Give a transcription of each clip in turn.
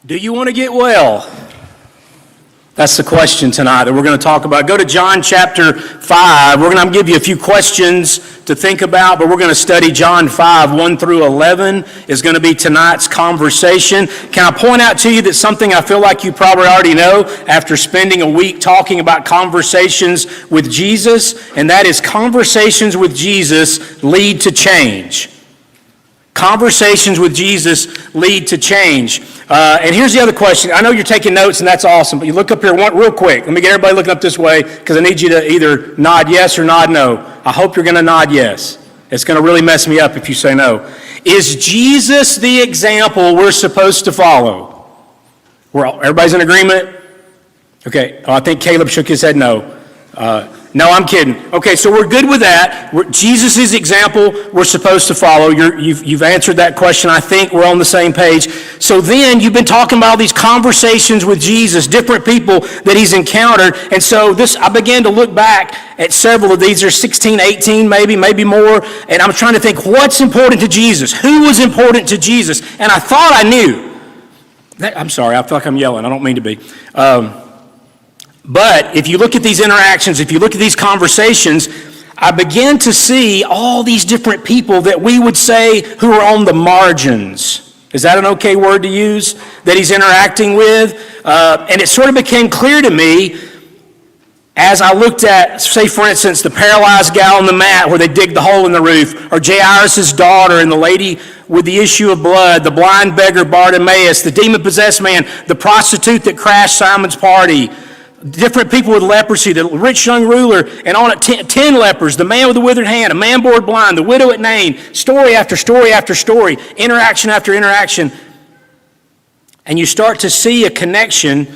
Do you want to get well? That's the question tonight that we're going to talk about. Go to John chapter 5. I'm going to give you a few questions to think about, but we're going to study John 5, 1 through 11 is going to be tonight's conversation. Can I point out to you that something I feel like you probably already know after spending a week talking about conversations with Jesus, and that is conversations with Jesus lead to change. Conversations with Jesus lead to change. And here's the other question. I know you're taking notes, and that's awesome, but you look up here real quick. Let me get everybody looking up this way because I need you to either nod yes or nod no. I hope you're going to nod yes. It's going to really mess me up if you say no. Is Jesus the example we're supposed to follow? Everybody's in agreement? Okay. I think Caleb shook his head no. No, I'm kidding. Okay, so we're good with that. Jesus' example we're supposed to follow. You've answered that question. I think we're on the same page. So then you've been talking about all these conversations with Jesus, different people that he's encountered. And so I began to look back at several of these. There's 16, 18 maybe more. And I'm trying to think what's important to Jesus. Who was important to Jesus? And I thought I knew. I'm sorry, I feel like I'm yelling. I don't mean to be. But if you look at these interactions, if you look at these conversations, I began to see all these different people that we would say who are on the margins. Is that an okay word to use? That he's interacting with? And it sort of became clear to me as I looked at, say for instance, the paralyzed gal on the mat where they dig the hole in the roof, or Jairus' daughter and the lady with the issue of blood, the blind beggar Bartimaeus, the demon-possessed man, the prostitute that crashed Simon's party, different people with leprosy, the rich young ruler, and on it 10 lepers, the man with the withered hand, a man born blind, the widow at Nain, story after story after story, interaction after interaction. And you start to see a connection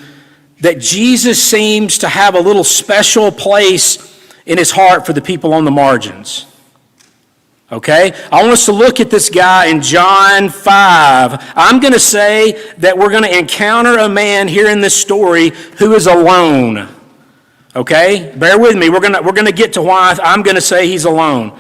that Jesus seems to have a little special place in his heart for the people on the margins. Okay? I want us to look at this guy in John 5. I'm going to say that we're going to encounter a man here in this story who is alone. Okay? Bear with me. We're going to get to why I'm going to say he's alone.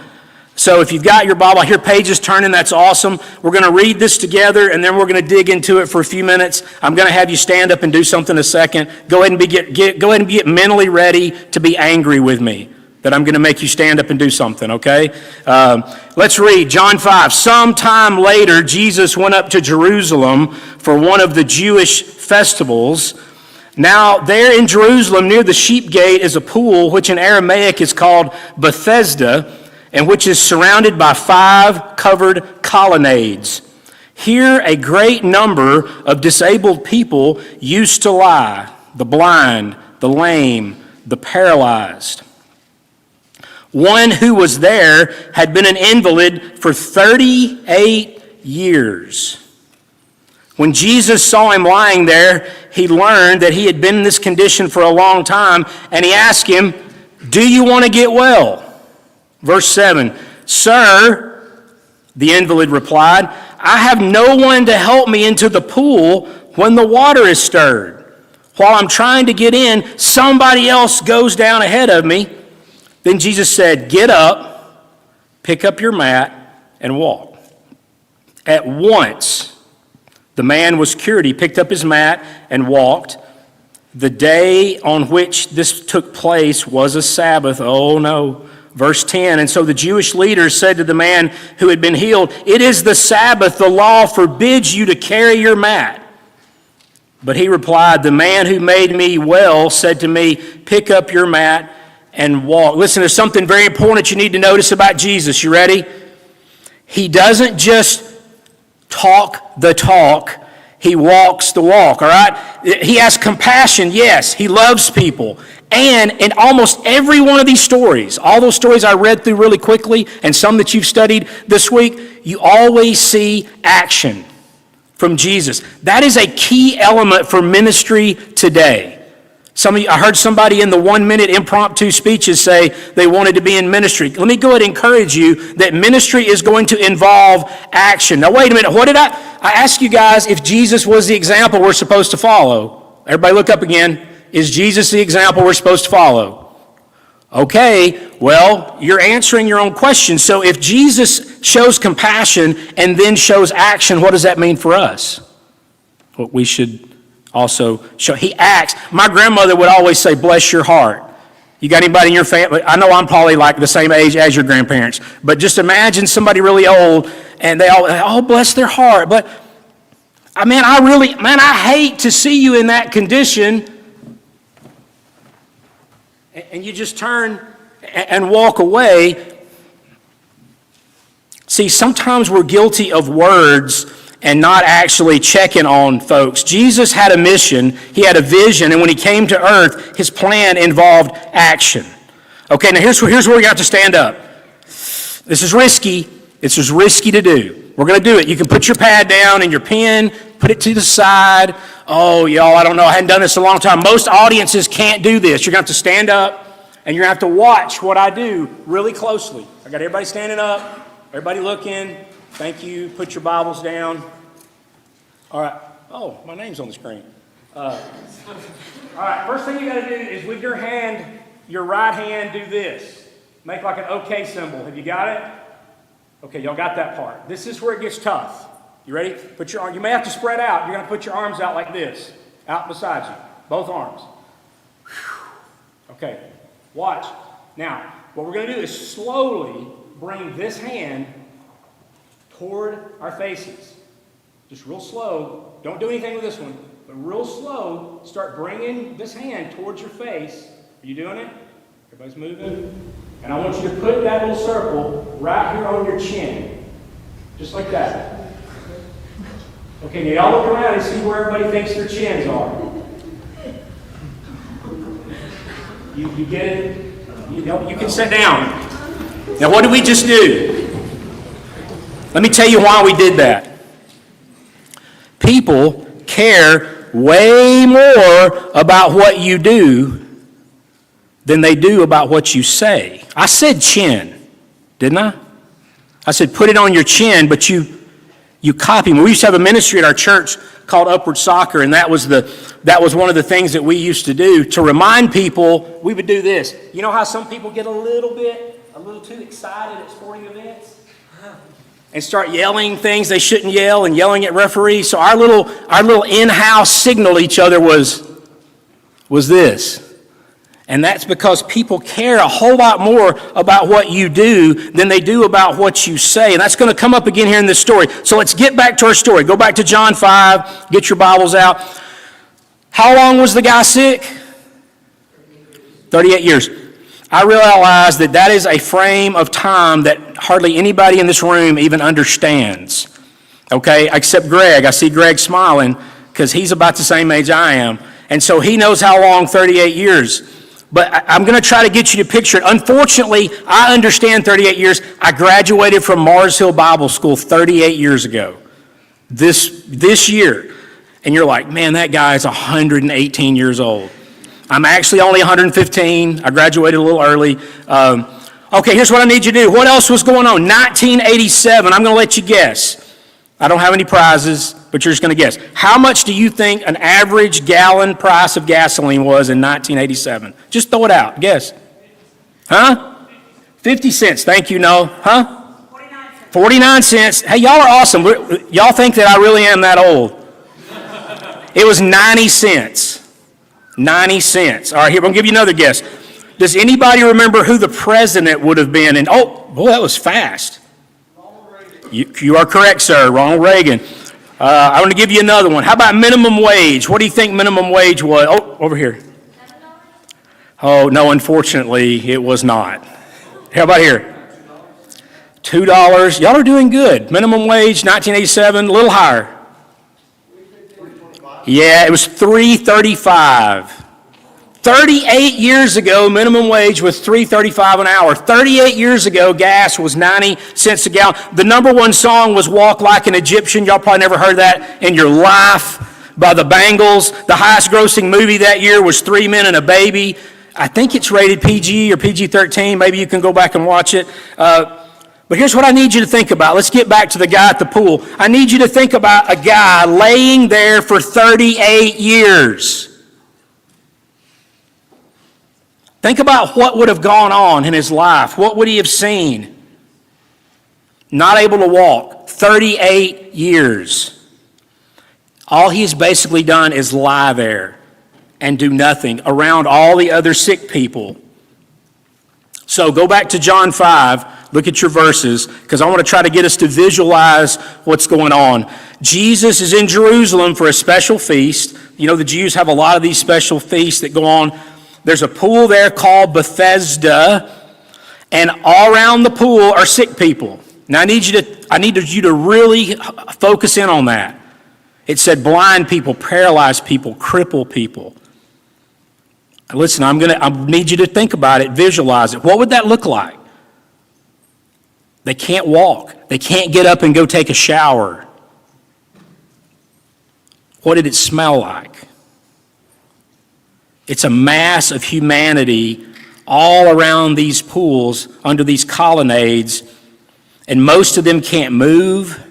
So if you've got your Bible, I hear pages turning. That's awesome. We're going to read this together, and then we're going to dig into it for a few minutes. I'm going to have you stand up and do something in a second. Go ahead and get mentally ready to be angry with me. That I'm going to make you stand up and do something, okay? Let's read John 5. Sometime later, Jesus went up to Jerusalem for one of the Jewish festivals. Now, there in Jerusalem, near the sheep gate, is a pool, which in Aramaic is called Bethesda, and which is surrounded by 5 covered colonnades. Here, a great number of disabled people used to lie: the blind, the lame, the paralyzed. One who was there had been an invalid for 38 years. When Jesus saw him lying there, he learned that he had been in this condition for a long time, and he asked him, "Do you want to get well?" Verse 7, "Sir," the invalid replied, "I have no one to help me into the pool when the water is stirred. While I'm trying to get in, somebody else goes down ahead of me." Then Jesus said, "Get up, pick up your mat, and walk." At once, the man was cured. He picked up his mat and walked. The day on which this took place was a Sabbath. Oh no. Verse 10, and so the Jewish leaders said to the man who had been healed, "It is the Sabbath. The law forbids you to carry your mat." But he replied, "The man who made me well said to me, 'Pick up your mat and walk.'" Listen, there's something very important you need to notice about Jesus. You ready? He doesn't just talk the talk, he walks the walk, all right? He has compassion, yes. He loves people. And in almost every one of these stories, all those stories I read through really quickly, and some that you've studied this week, you always see action from Jesus. That is a key element for ministry today. I heard somebody in the 1-minute impromptu speeches say they wanted to be in ministry. Let me go ahead and encourage you that ministry is going to involve action. Now, wait a minute. I asked you guys if Jesus was the example we're supposed to follow. Everybody look up again. Is Jesus the example we're supposed to follow? Okay, well, you're answering your own question. So if Jesus shows compassion and then shows action, what does that mean for us? what we should also show. He acts. My grandmother would always say, bless your heart. You got anybody in your family? I know I'm probably like the same age as your grandparents, but just imagine somebody really old and they all bless their heart. But I hate to see you in that condition and you just turn and walk away. See, sometimes we're guilty of words and not actually checking on folks. Jesus had a mission, he had a vision, and when he came to earth, his plan involved action. Okay, now here's where we got to stand up. This is risky. This is risky to do. We're going to do it. You can put your pad down and your pen, put it to the side. Oh, y'all, I don't know. I hadn't done this in a long time. Most audiences can't do this. You're going to have to stand up, and you're going to have to watch what I do really closely. I got everybody standing up, everybody looking. Thank you. Put your Bibles down. All right. Oh, my name's on the screen. All right. First thing you got to do is with your hand, your right hand, do this. Make like an OK symbol. Have you got it? Okay, y'all got that part. This is where it gets tough. You ready? Put your arm. You may have to spread out. You're going to put your arms out like this, out beside you, both arms. Okay. Watch. Now, what we're going to do is slowly bring this hand toward our faces. Just real slow. Don't do anything with this one, but real slow. Start bringing this hand towards your face. Are you doing it? Everybody's moving. And I want you to put that little circle right here on your chin. Just like that. Okay, now y'all look around and see where everybody thinks their chins are. You get it? You can sit down. Now what did we just do? Let me tell you why we did that. People care way more about what you do than they do about what you say. I said chin, didn't I? I said put it on your chin, but you copy me. We used to have a ministry at our church called Upward Soccer, and that was one of the things that we used to do to remind people. We would do this. You know how some people get a little too excited at sporting events? And start yelling things they shouldn't yell and yelling at referees. So our little in-house signal to each other was this. And that's because people care a whole lot more about what you do than they do about what you say. And that's going to come up again here in this story. So let's get back to our story. Go back to John 5. Get your Bibles out. How long was the guy sick? 38 years. I realize that is a frame of time that hardly anybody in this room even understands. Okay, except Greg. I see Greg smiling because he's about the same age I am. And so he knows how long 38 years. But I'm going to try to get you to picture it. Unfortunately, I understand 38 years. I graduated from Mars Hill Bible School 38 years ago. This year. And you're like, man, that guy is 118 years old. I'm actually only 115. I graduated a little early. Okay, here's what I need you to do. What else was going on? 1987. I'm going to let you guess. I don't have any prizes, but you're just going to guess. How much do you think an average gallon price of gasoline was in 1987? Just throw it out. Guess. Huh? 50 cents. Thank you, no. Huh? 49 cents. Hey, y'all are awesome. Y'all think that I really am that old. It was 90 cents. 90 cents. All right, here, I'm going to give you another guess. Does anybody remember who the president would have been? And oh, boy, that was fast. You are correct, sir. Ronald Reagan. I want to give you another one. How about minimum wage? What do you think minimum wage was? Oh, over here. Oh, no, unfortunately, it was not. How about here? $2. Y'all are doing good. Minimum wage, 1987, a little higher. Yeah, it was $3.35. 38 years ago, minimum wage was $3.35 an hour. 38 years ago, gas was 90 cents a gallon. The number one song was Walk Like an Egyptian. Y'all probably never heard that in your life by the Bangles. The highest grossing movie that year was 3 Men and a Baby. I think it's rated PG or PG-13. Maybe you can go back and watch it. But here's what I need you to think about. Let's get back to the guy at the pool. I need you to think about a guy laying there for 38 years. Think about what would have gone on in his life. What would he have seen? Not able to walk. 38 years. All he has basically done is lie there and do nothing around all the other sick people. So go back to John 5, look at your verses, because I want to try to get us to visualize what's going on. Jesus is in Jerusalem for a special feast. You know, the Jews have a lot of these special feasts that go on. There's a pool there called Bethesda, and all around the pool are sick people. Now I need you to really focus in on that. It said blind people, paralyzed people, crippled people. Listen, I need you to think about it, visualize it. What would that look like? They can't walk. They can't get up and go take a shower. What did it smell like? It's a mass of humanity all around these pools, under these colonnades, and most of them can't move.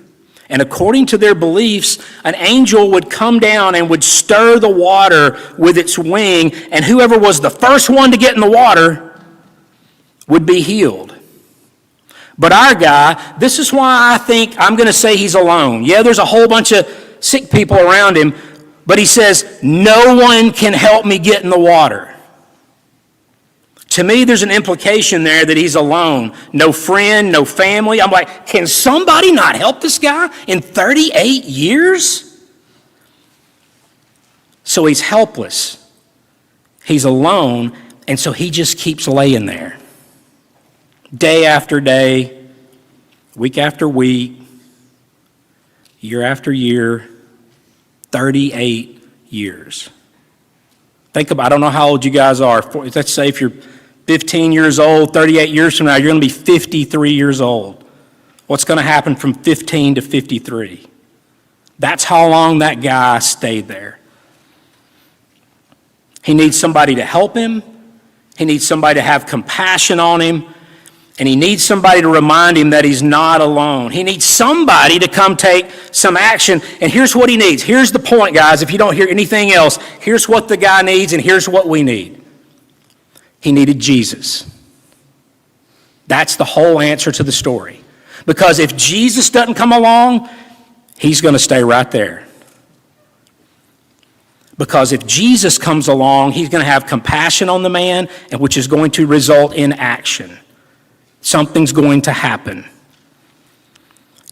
And according to their beliefs, an angel would come down and would stir the water with its wing, and whoever was the first one to get in the water would be healed. But our guy, this is why I think I'm going to say he's alone. Yeah, there's a whole bunch of sick people around him, but he says, no one can help me get in the water. To me, there's an implication there that he's alone. No friend, no family. I'm like, can somebody not help this guy in 38 years? So he's helpless. He's alone, and so he just keeps laying there. Day after day, week after week, year after year, 38 years. Think about, I don't know how old you guys are. Let's say if you're 15 years old, 38 years from now, you're going to be 53 years old. What's going to happen from 15 to 53? That's how long that guy stayed there. He needs somebody to help him. He needs somebody to have compassion on him. And he needs somebody to remind him that he's not alone. He needs somebody to come take some action. And here's what he needs. Here's the point, guys. If you don't hear anything else, here's what the guy needs, and here's what we need. He needed Jesus. That's the whole answer to the story. Because if Jesus doesn't come along, he's going to stay right there. Because if Jesus comes along, he's going to have compassion on the man, and which is going to result in action. Something's going to happen.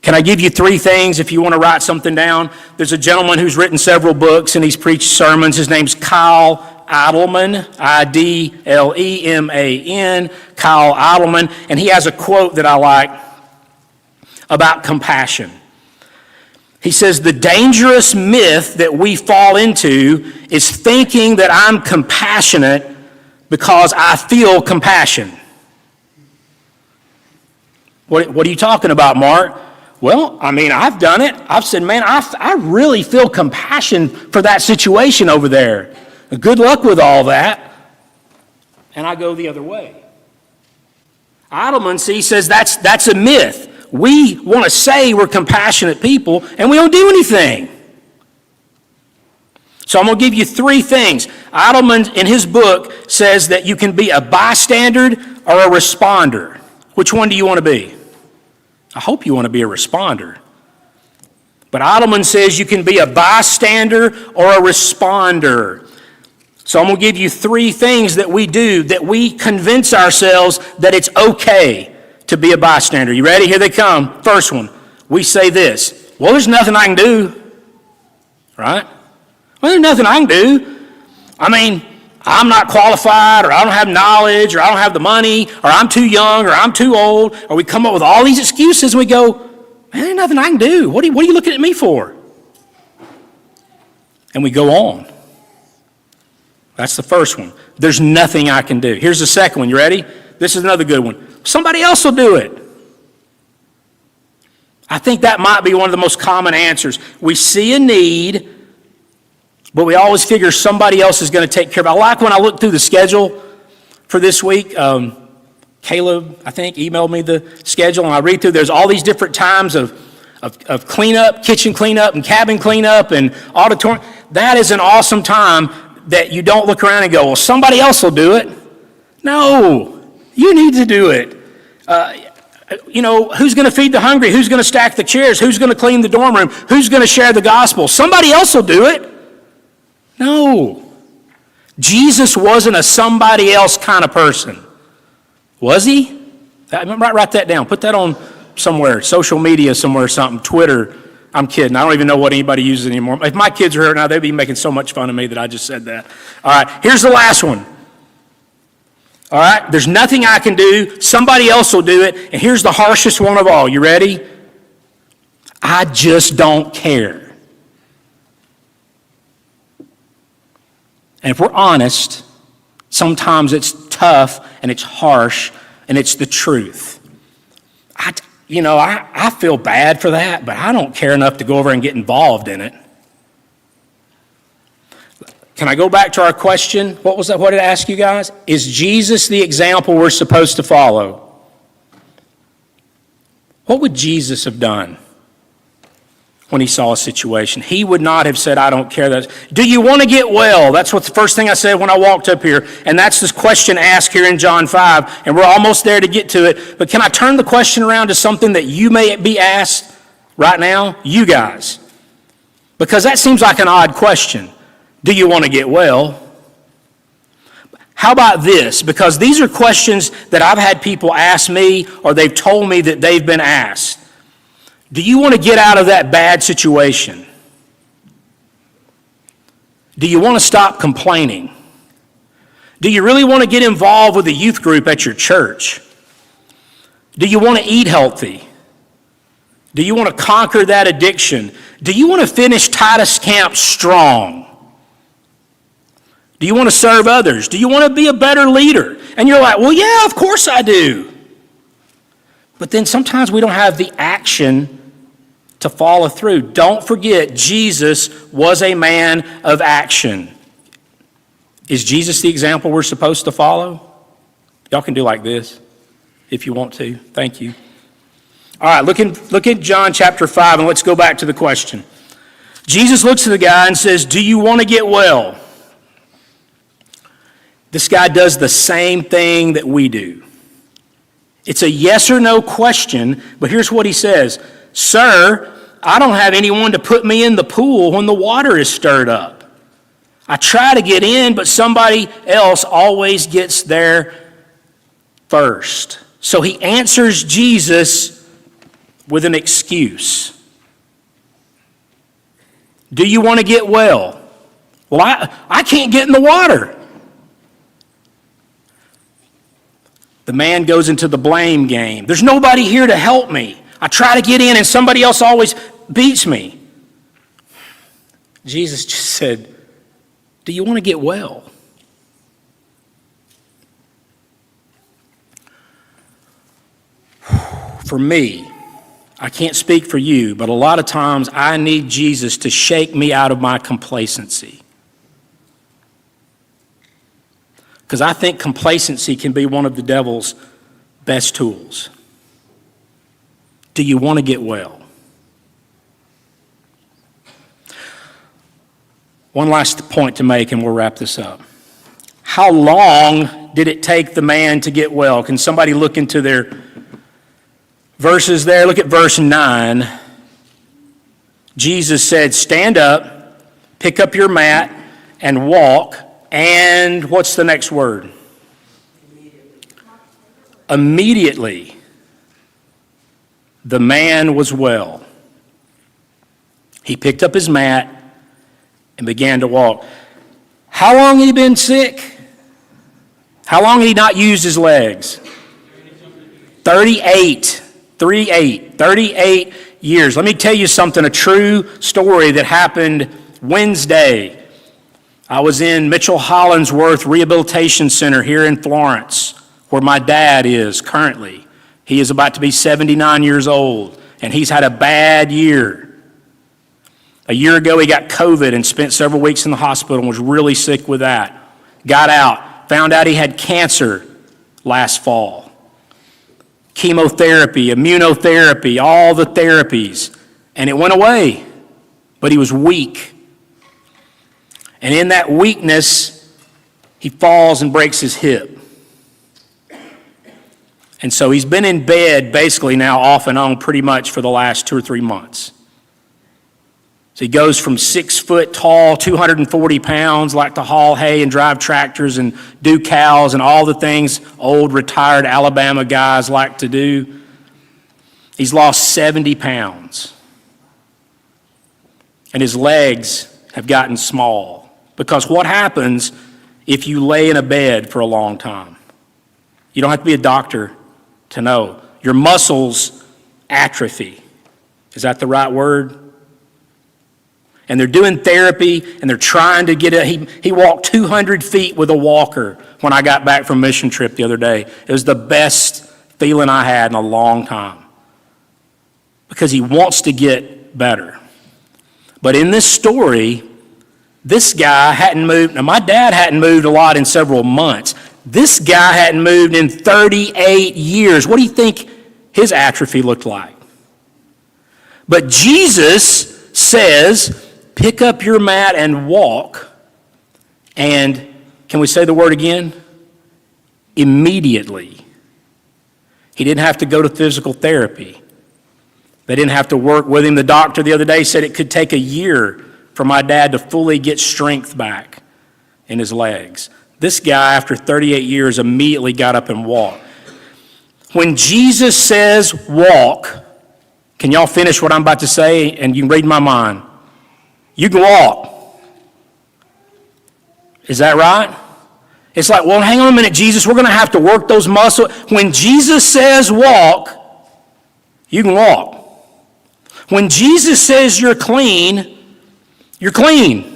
Can I give you 3 things if you want to write something down? There's a gentleman who's written several books and he's preached sermons. His name's Kyle Idleman, Idleman, Kyle Idleman, and he has a quote that I like about compassion. He says, the dangerous myth that we fall into is thinking that I'm compassionate because I feel compassion. What are you talking about, Mark? Well, I mean, I've done it. I've said, man, I really feel compassion for that situation over there. Good luck with all that. And I go the other way. Idleman, see, says that's a myth. We want to say we're compassionate people, and we don't do anything. So I'm going to give you 3 things. Idleman, in his book, says that you can be a bystander or a responder. Which one do you want to be? I hope you want to be a responder. But Idleman says you can be a bystander or a responder. So I'm going to give you 3 things that we do, that we convince ourselves that it's okay to be a bystander. You ready? Here they come. First one, we say this, well, there's nothing I can do, right? Well, there's nothing I can do. I mean, I'm not qualified, or I don't have knowledge, or I don't have the money, or I'm too young, or I'm too old, or we come up with all these excuses and we go, man, there's nothing I can do. What are you looking at me for? And we go on. That's the first one. There's nothing I can do. Here's the second one. You ready? This is another good one. Somebody else will do it. I think that might be one of the most common answers. We see a need, but we always figure somebody else is going to take care of it. I like when I look through the schedule for this week. Caleb, I think, emailed me the schedule, and I read through. There's all these different times of cleanup, kitchen cleanup, and cabin cleanup, and auditorium. That is an awesome time that you don't look around and go, well, somebody else will do it. No, you need to do it. Who's going to feed the hungry? Who's going to stack the chairs? Who's going to clean the dorm room? Who's going to share the gospel? Somebody else will do it. No. Jesus wasn't a somebody else kind of person. Was he? Write that down. Put that on somewhere, social media somewhere or something, Twitter. I'm kidding. I don't even know what anybody uses anymore. If my kids were here now, they'd be making so much fun of me that I just said that. All right, here's the last one. All right, there's nothing I can do. Somebody else will do it. And here's the harshest one of all. You ready? I just don't care. And if we're honest, sometimes it's tough and it's harsh and it's the truth. I feel bad for that, but I don't care enough to go over and get involved in it. Can I go back to our question? What was that? What did I ask you guys? Is Jesus the example we're supposed to follow? What would Jesus have done when he saw a situation? He would not have said, I don't care. Do you want to get well? That's what the first thing I said when I walked up here. And that's this question asked here in John 5. And we're almost there to get to it. But can I turn the question around to something that you may be asked right now? You guys. Because that seems like an odd question. Do you want to get well? How about this? Because these are questions that I've had people ask me or they've told me that they've been asked. Do you want to get out of that bad situation? Do you want to stop complaining? Do you really want to get involved with a youth group at your church? Do you want to eat healthy? Do you want to conquer that addiction? Do you want to finish Titus camp strong? Do you want to serve others? Do you want to be a better leader? And you're like, well, yeah, of course I do. But then sometimes we don't have the action to follow through. Don't forget, Jesus was a man of action. Is Jesus the example we're supposed to follow? Y'all can do like this if you want to. Thank you. All right, look at John chapter 5, and let's go back to the question. Jesus looks at the guy and says, do you want to get well? This guy does the same thing that we do. It's a yes or no question, but here's what he says. Sir, I don't have anyone to put me in the pool when the water is stirred up. I try to get in, but somebody else always gets there first. So he answers Jesus with an excuse. Do you want to get well? Well, I can't get in the water. The man goes into the blame game. There's nobody here to help me. I try to get in and somebody else always beats me. Jesus just said, do you want to get well? For me, I can't speak for you, but a lot of times I need Jesus to shake me out of my complacency. Because I think complacency can be one of the devil's best tools. Do you want to get well? One last point to make and we'll wrap this up. How long did it take the man to get well? Can somebody look into their verses there? Look at verse 9. Jesus said, stand up, pick up your mat, and walk. And what's the next word? Immediately, the man was well. He picked up his mat and began to walk. How long had he been sick? How long had he not used his legs? 38 years. Let me tell you something, a true story that happened Wednesday. I was in Mitchell Hollinsworth Rehabilitation Center here in Florence, where my dad is currently. He is about to be 79 years old, and he's had a bad year. A year ago, he got COVID and spent several weeks in the hospital and was really sick with that. Got out, found out he had cancer last fall. Chemotherapy, immunotherapy, all the therapies, and it went away, but he was weak. And in that weakness, he falls and breaks his hip. And so he's been in bed basically now off and on pretty much for the last 2 or 3 months. So he goes from 6 foot tall, 240 pounds, like to haul hay and drive tractors and do cows and all the things old retired Alabama guys like to do. He's lost 70 pounds. And his legs have gotten small. Because what happens if you lay in a bed for a long time? You don't have to be a doctor to know. Your muscles atrophy. Is that the right word? And they're doing therapy, and they're trying to get it. He walked 200 feet with a walker when I got back from mission trip the other day. It was the best feeling I had in a long time. Because he wants to get better. But in this story, this guy hadn't moved. Now, my dad hadn't moved a lot in several months. This guy hadn't moved in 38 years. What do you think his atrophy looked like? But Jesus says, pick up your mat and walk. And can we say the word again? Immediately. He didn't have to go to physical therapy. They didn't have to work with him. The doctor the other day said it could take a year for my dad to fully get strength back in his legs. This guy, after 38 years, immediately got up and walked. When Jesus says walk, can y'all finish what I'm about to say? And you can read my mind. You can walk. Is that right? It's like, well, hang on a minute, Jesus. We're going to have to work those muscles. When Jesus says walk, you can walk. When Jesus says you're clean, you're clean.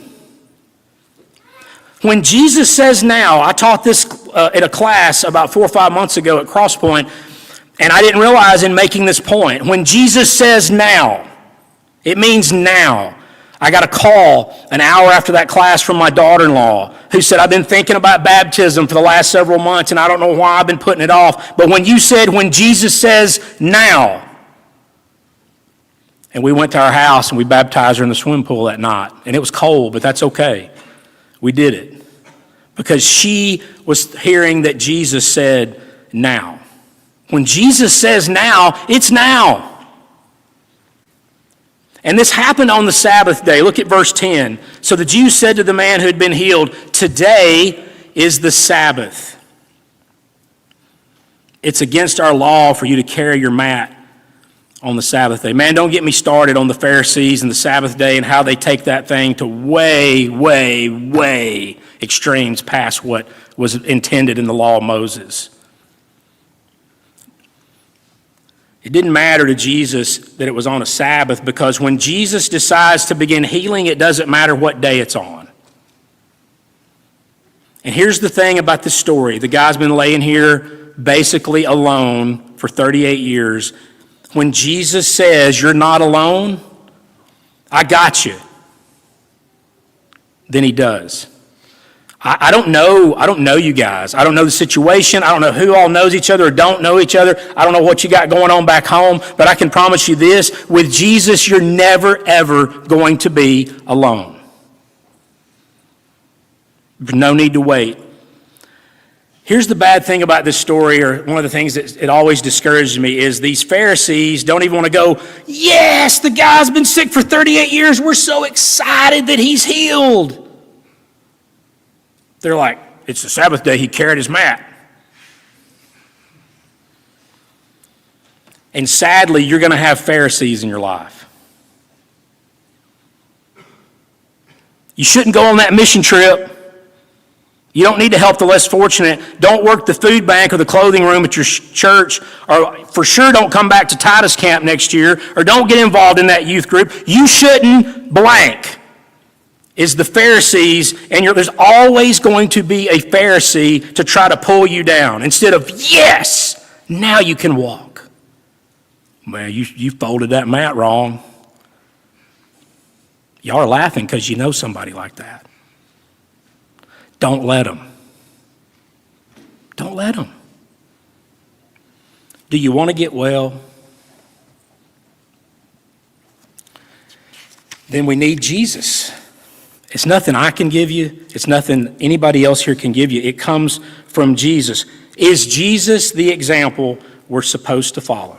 When Jesus says now, I taught this at a class about 4 or 5 months ago at Crosspoint, and I didn't realize in making this point. When Jesus says now, it means now. I got a call an hour after that class from my daughter-in-law who said, I've been thinking about baptism for the last several months, and I don't know why I've been putting it off. But when you said, when Jesus says now, and we went to our house and we baptized her in the swimming pool that night. And it was cold, but that's okay. We did it. Because she was hearing that Jesus said now. When Jesus says now, it's now. And this happened on the Sabbath day. Look at verse 10. So the Jews said to the man who had been healed, today is the Sabbath. It's against our law for you to carry your mat on the Sabbath day. Man, don't get me started on the Pharisees and the Sabbath day and how they take that thing to way, way, way extremes past what was intended in the law of Moses. It didn't matter to Jesus that it was on a Sabbath, because when Jesus decides to begin healing, it doesn't matter what day it's on. And here's the thing about this story. The guy's been laying here basically alone for 38 years. When Jesus says, you're not alone, I got you, then he does. I don't know you guys. I don't know the situation. I don't know who all knows each other or don't know each other. I don't know what you got going on back home, but I can promise you this, with Jesus, you're never, ever going to be alone. There's no need to wait. Here's the bad thing about this story, or one of the things that it always discourages me, is these Pharisees don't even want to go, yes, the guy's been sick for 38 years. We're so excited that he's healed. They're like, it's the Sabbath day, he carried his mat. And sadly, you're going to have Pharisees in your life. You shouldn't go on that mission trip. You don't need to help the less fortunate. Don't work the food bank or the clothing room at your church, or for sure don't come back to Titus camp next year, or don't get involved in that youth group. You shouldn't blank. Is the Pharisees, and there's always going to be a Pharisee to try to pull you down. Instead of, yes, now you can walk. Man, you folded that mat wrong. Y'all are laughing because you know somebody like that. Don't let them. Don't let them. Do you want to get well? Then we need Jesus. It's nothing I can give you. It's nothing anybody else here can give you. It comes from Jesus. Is Jesus the example we're supposed to follow.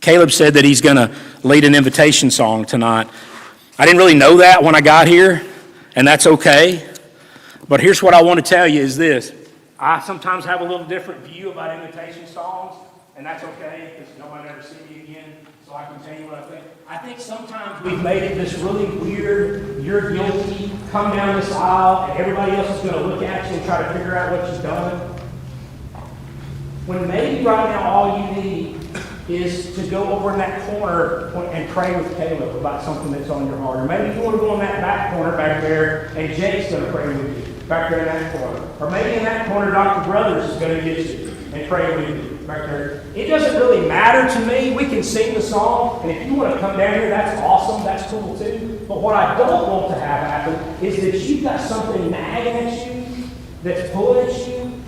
Caleb said that he's going to lead an invitation song tonight. I didn't really know that when I got here, and that's okay. But here's what I want to tell you is this. I sometimes have a little different view about invitation songs, and that's okay because nobody ever see me again, so I can tell you what I think. I think sometimes we've made it this really weird, you're guilty, come down this aisle, and everybody else is going to look at you and try to figure out what you've done. When maybe right now all you need is to go over in that corner and pray with Caleb about something that's on your heart. Or maybe you want to go in that back corner back there and Jake's going to pray with you back there in that corner. Or maybe in that corner Dr. Brothers is going to get you and pray with you back there. It doesn't really matter to me. We can sing the song, and if you want to come down here, that's awesome. That's cool too. But what I don't want to have happen is that you've got something nagging at you that's pulling at you,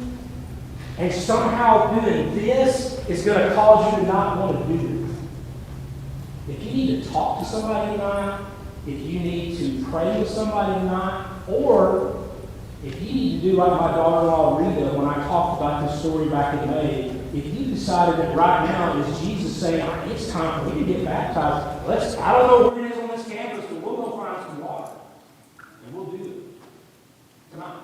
and somehow doing this is going to cause you to not want to do it. If you need to talk to somebody tonight, if you need to pray with somebody tonight, or if you need to do like my daughter-in-law Rita, when I talked about this story back in May, if you decided that right now is Jesus saying, it's time for me to get baptized, I don't know where it is on this campus, but we'll go find some water. And we'll do it tonight.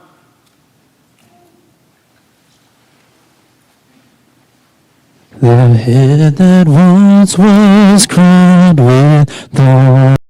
The head that once was crowned with thorns